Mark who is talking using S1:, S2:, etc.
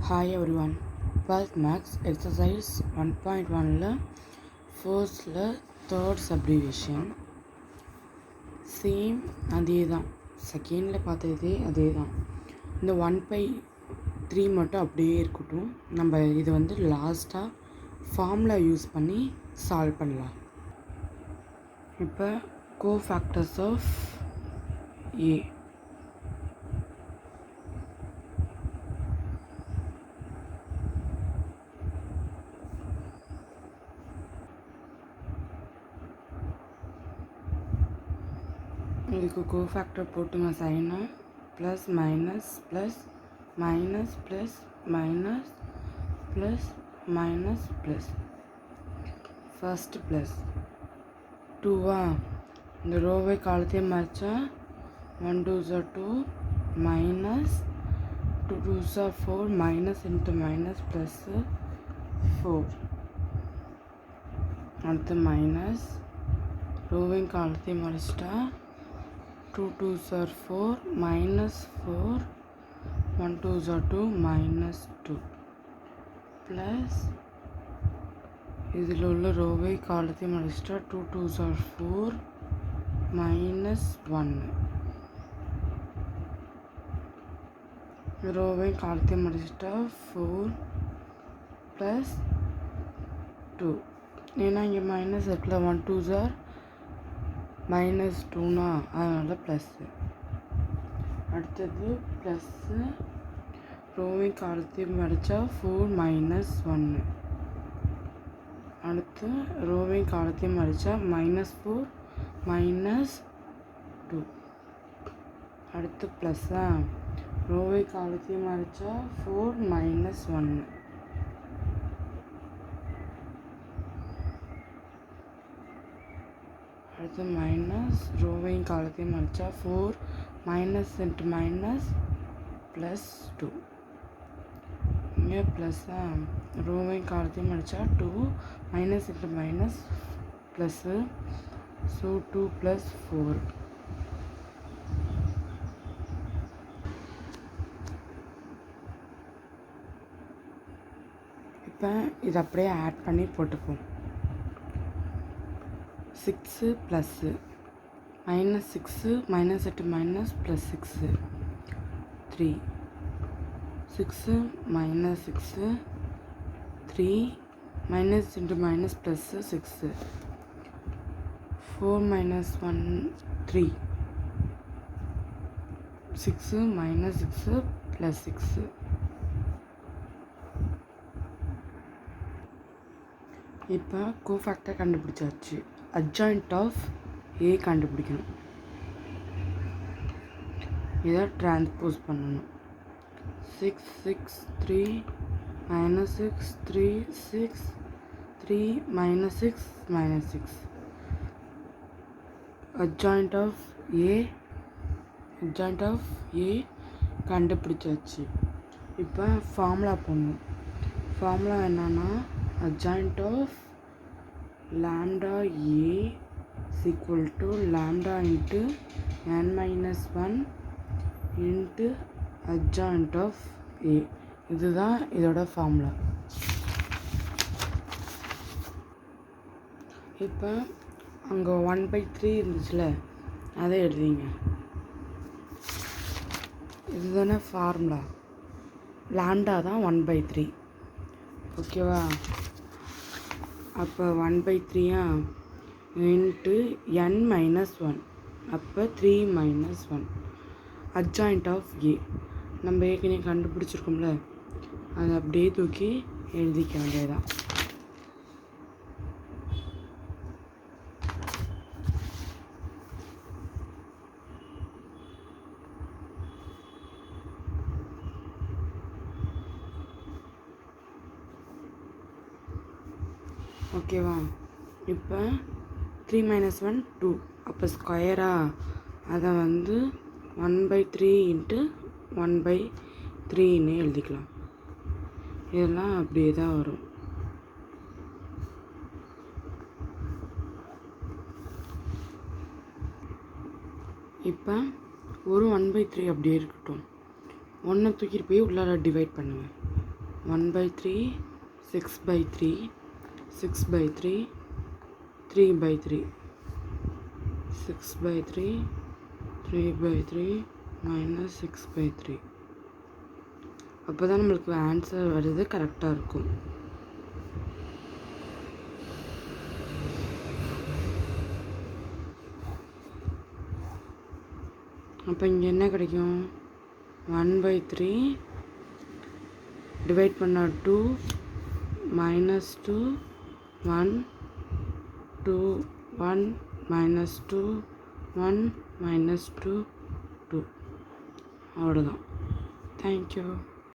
S1: Hi everyone, 12th Max exercise 1.1ல ஃபர்ஸ்டில் third subdivision same அதே தான். செகண்டில் பார்த்ததே அதே தான். இந்த 1/3 மட்டும் அப்படியே இருக்கட்டும். நம்ம இது வந்து லாஸ்ட்டாக ஃபார்முலா யூஸ் பண்ணி சால்வ் பண்ணலாம். இப்போ கோஃபேக்டர்ஸ் ஆஃப் ஏ இதுக்கு கோஃபேக்டர் போட்டுங்க China plus minus plus minus plus minus plus minus plus first plus 2 இந்த ரோவை காலத்தையும் மறைச்சா 1 2s are 2 minus 2 2s are 4 minus into minus plus 4 அடுத்து மைனஸ் ரோவின் காலத்தையும் மறைச்சிட்டா 2 2s are 4 minus 4 1 2s are 2 minus 2 plus இதில் உள்ள ரோவை காலத்தையும் மறைச்சிட்டா 2 2s are 4 minus 1 ரோவை காலத்தையும் மறைச்சிட்டா 4 plus 2 ஏன்னா இங்கே மைனஸ் இருக்குல்ல 1 2s are மைனஸ் 2னா அதனால் ப்ளஸ்ஸு. அடுத்தது ப்ளஸ்ஸு ரோவின் காலத்தையும் மறைச்சா 4 minus 1 அடுத்து ரோவின் காலத்தையும் மறைச்சா -4 -2 அடுத்து ப்ளஸ்ஸா ரோவை காலத்தையும் மறைச்சா 4 -1 அடுத்து மைனஸ் ரோவையும் காலத்தையும் மறைச்சா 4 மைனஸ் இன்ட்டு மைனஸ் ப்ளஸ் 2 இங்கே ப்ளஸ்ஸா ரோவையும் காலத்தையும் மறைச்சா 2 minus into minus plus so 2 + 4 இப்போ இதை அப்படியே ஆட் பண்ணி போட்டுப்போம். 6 plus minus 6 minus 8 minus plus 6 3 6 minus 6 3 minus into minus plus 6 4 minus 1 3 6 minus 6 plus 6 இப்போ கோஃபேக்டர் கண்டுபிடிச்சாச்சு. அட்ஜாயிண்ட் ஆஃப் ஏ கண்டுபிடிக்கணும். இதை டிரான்ஸ்போஸ் பண்ணணும். 6 6 3 minus 6 3 6 3 minus 6 minus 6 adjoint of A கண்டுபிடிச்சாச்சு. இப்போ ஃபார்முலா போடணும். ஃபார்முலா என்னன்னா adjoint of lambda A equal to lambda into n-1 into adjoint of A. இதுதான் இதோட ஃபார்முலா. இப்போ அங்கே 1/3 இருந்துச்சுல அதை எழுதிங்க. இதுதானே ஃபார்முலா. லாம்டா தான் 1/3. ஓகேவா? அப்போ 1/3 இன்ட்டு n-1 அப்போ 3 - 1 அட்ஜாயிண்ட் ஆஃப் ஏ நம்ம ஏற்கனவே கண்டுபிடிச்சிருக்கோம்ல அதை அப்படியே தூக்கி எழுதிக்க வேண்டியதான். ஓகேவா? இப்போ 3 - 1 2 அப்போ ஸ்கொயரா அதை வந்து 1/3 இன்ட்டு 1/3ன்னு எழுதிக்கலாம். இதெல்லாம் அப்படியே தான் வரும். இப்போ ஒரு 1/3 அப்படியே இருக்கட்டும். 1 தூக்கிட்டு போய் உள்ளார டிவைட் பண்ணுங்கள். 1/3, 6/3, 6/3, 3/3, 6/3, 3/3 minus 6/3. அப்போ தான் நம்மளுக்கு ஆன்சர் வருது கரெக்டாக இருக்கும். அப்போ இங்கே என்ன கிடைக்கும்? 1/3 டிவைட் பண்ணால் 2 minus 2 1 2 1 minus 2 1 minus 2 2. அவ்வளோதான். தேங்க்யூ.